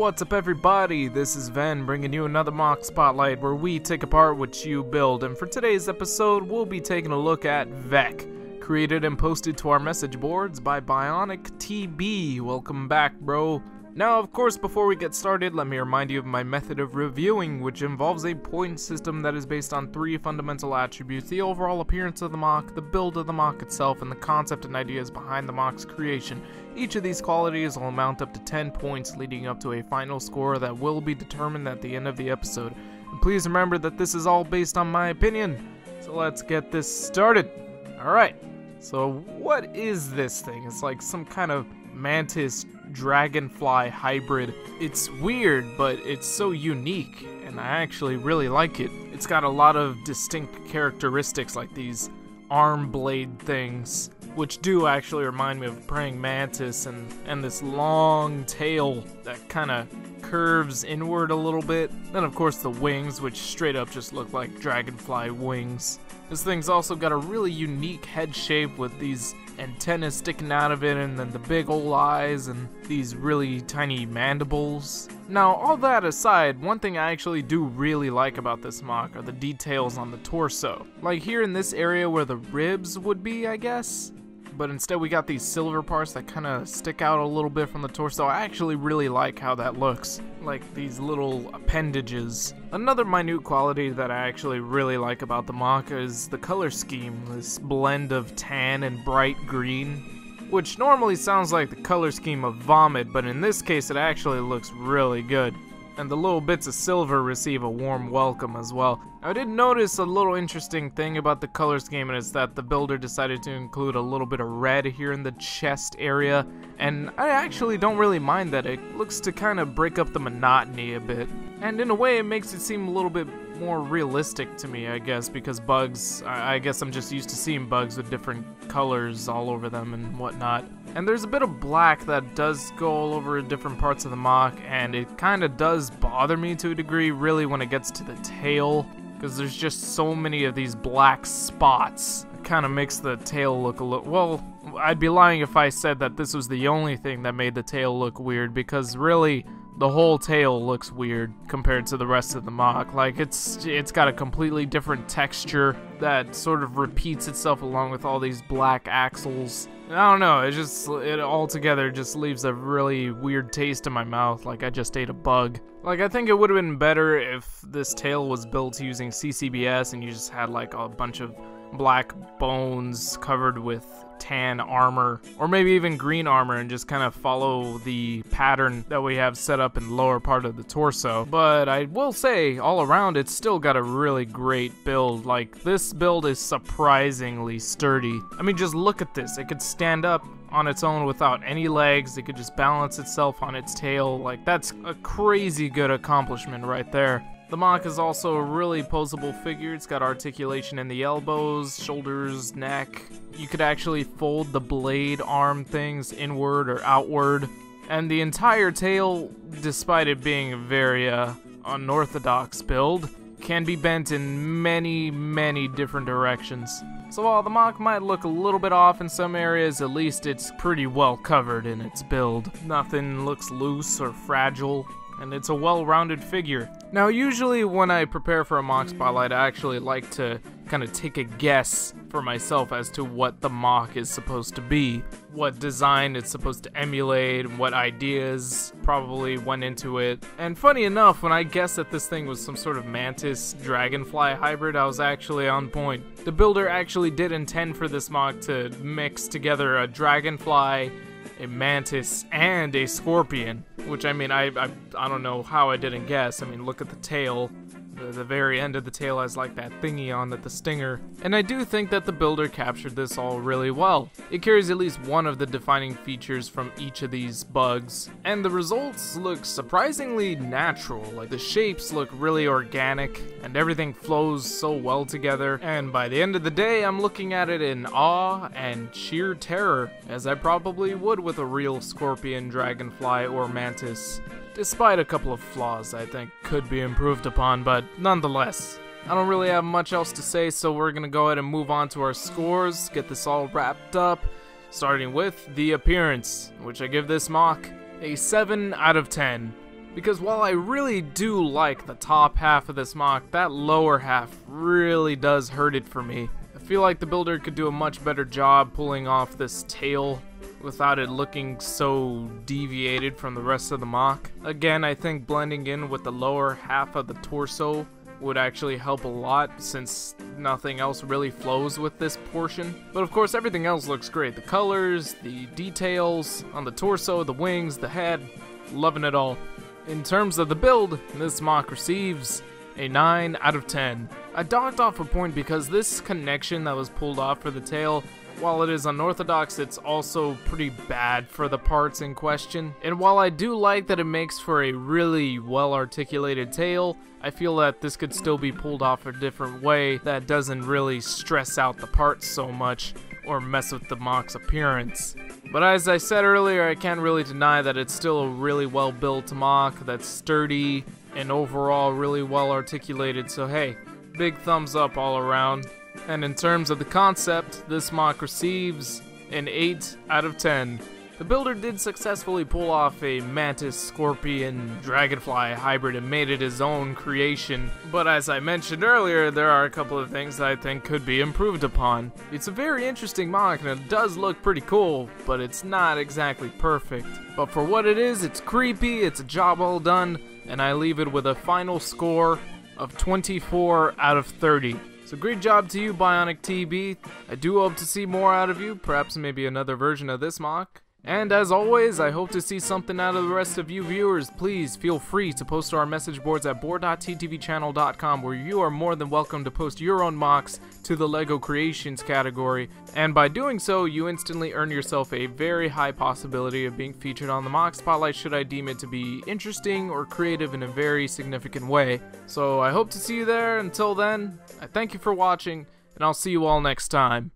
What's up everybody, this is Ven bringing you another mock spotlight where we take apart what you build, and for today's episode we'll be taking a look at Vec, created and posted to our message boards by Bionic.T.B. Welcome back, bro. Now, of course, before we get started, let me remind you of my method of reviewing, which involves a point system that is based on 3 fundamental attributes: the overall appearance of the mock, the build of the mock itself, and the concept and ideas behind the mock's creation. Each of these qualities will amount up to 10 points, leading up to a final score that will be determined at the end of the episode. And please remember that this is all based on my opinion. So let's get this started. Alright, so what is this thing? It's like some kind of mantis dragonfly hybrid. It's weird, but it's so unique, and I actually really like it. It's got a lot of distinct characteristics, like these arm blade things, which do actually remind me of a praying mantis, and this long tail that kind of curves inward a little bit. Then of course the wings, which straight up just look like dragonfly wings. This thing's also got a really unique head shape with these antennas sticking out of it, and then the big ol' eyes and these really tiny mandibles. Now, all that aside, one thing I actually do really like about this mock are the details on the torso. Like here in this area where the ribs would be, I guess, but instead we got these silver parts that kind of stick out a little bit from the torso. I actually really like how that looks, like these little appendages. Another minute quality that I actually really like about the mock is the color scheme, this blend of tan and bright green, which normally sounds like the color scheme of vomit, but in this case it actually looks really good. And the little bits of silver receive a warm welcome as well. I did notice a little interesting thing about the color scheme, and it's that the builder decided to include a little bit of red here in the chest area, and I actually don't really mind that. It looks to kind of break up the monotony a bit, and in a way it makes it seem a little bit more realistic to me, I guess, because bugs, I guess I'm just used to seeing bugs with different colors all over them and whatnot. And there's a bit of black that does go all over different parts of the mock, and it kind of does bother me to a degree, really, when it gets to the tail, because there's just so many of these black spots. It kind of makes the tail look a little, well, I'd be lying if I said that this was the only thing that made the tail look weird, because really, the whole tail looks weird compared to the rest of the mock. Like, it's got a completely different texture that sort of repeats itself along with all these black axles. I don't know, it altogether just leaves a really weird taste in my mouth, like I just ate a bug. Like, I think it would have been better if this tail was built using CCBS and you just had like a bunch of black bones covered with tan armor, or maybe even green armor, and just kind of follow the pattern that we have set up in the lower part of the torso. But I will say, all around, it's still got a really great build. Like, this build is surprisingly sturdy. I mean, just look at this. It could stand up on its own without any legs. It could just balance itself on its tail. Like, that's a crazy good accomplishment right there. The mock is also a really posable figure. It's got articulation in the elbows, shoulders, neck. You could actually fold the blade arm things inward or outward. And the entire tail, despite it being a very unorthodox build, can be bent in many, many different directions. So while the mock might look a little bit off in some areas, at least it's pretty well covered in its build. Nothing looks loose or fragile, and it's a well-rounded figure. Now, usually when I prepare for a mock spotlight, I actually like to kind of take a guess for myself as to what the mock is supposed to be, what design it's supposed to emulate, and what ideas probably went into it. And funny enough, when I guessed that this thing was some sort of mantis dragonfly hybrid, I was actually on point. The builder actually did intend for this mock to mix together a dragonfly, a mantis, and a scorpion, which, I mean, I don't know how I didn't guess. I mean, look at the tail. The very end of the tail has like that thingy on it, the stinger. And I do think that the builder captured this all really well. It carries at least one of the defining features from each of these bugs, and the results look surprisingly natural. Like, the shapes look really organic, and everything flows so well together. And by the end of the day, I'm looking at it in awe and sheer terror, as I probably would with a real scorpion, dragonfly, or mantis. Despite a couple of flaws I think could be improved upon, but nonetheless. I don't really have much else to say, so we're gonna go ahead and move on to our scores, get this all wrapped up, starting with the appearance, which I give this mock a 7 out of 10. because while I really do like the top half of this MOC, that lower half really does hurt it for me. I feel like the builder could do a much better job pulling off this tail without it looking so deviated from the rest of the MOC. Again, I think blending in with the lower half of the torso would actually help a lot, since nothing else really flows with this portion. But of course, everything else looks great. The colors, the details on the torso, the wings, the head, loving it all. In terms of the build, this MOC receives a 9 out of 10. I docked off a point because this connection that was pulled off for the tail, while it is unorthodox, it's also pretty bad for the parts in question. And while I do like that it makes for a really well-articulated tail, I feel that this could still be pulled off a different way that doesn't really stress out the parts so much or mess with the MOC's appearance. But as I said earlier, I can't really deny that it's still a really well-built MOC that's sturdy and overall really well-articulated, so hey, big thumbs up all around. And in terms of the concept, this MOC receives an 8 out of 10. The builder did successfully pull off a mantis, scorpion, dragonfly hybrid and made it his own creation. But as I mentioned earlier, there are a couple of things that I think could be improved upon. It's a very interesting MOC and it does look pretty cool, but it's not exactly perfect. But for what it is, it's creepy, it's a job well done, and I leave it with a final score of 24 out of 30. So great job to you, Bionic.T.B. I do hope to see more out of you, perhaps maybe another version of this MOC. And as always, I hope to see something out of the rest of you viewers. Please feel free to post to our message boards at board.ttvchannel.com, where you are more than welcome to post your own MOCs to the LEGO Creations category. And by doing so, you instantly earn yourself a very high possibility of being featured on the MOC Spotlight should I deem it to be interesting or creative in a very significant way. So I hope to see you there. Until then, I thank you for watching, and I'll see you all next time.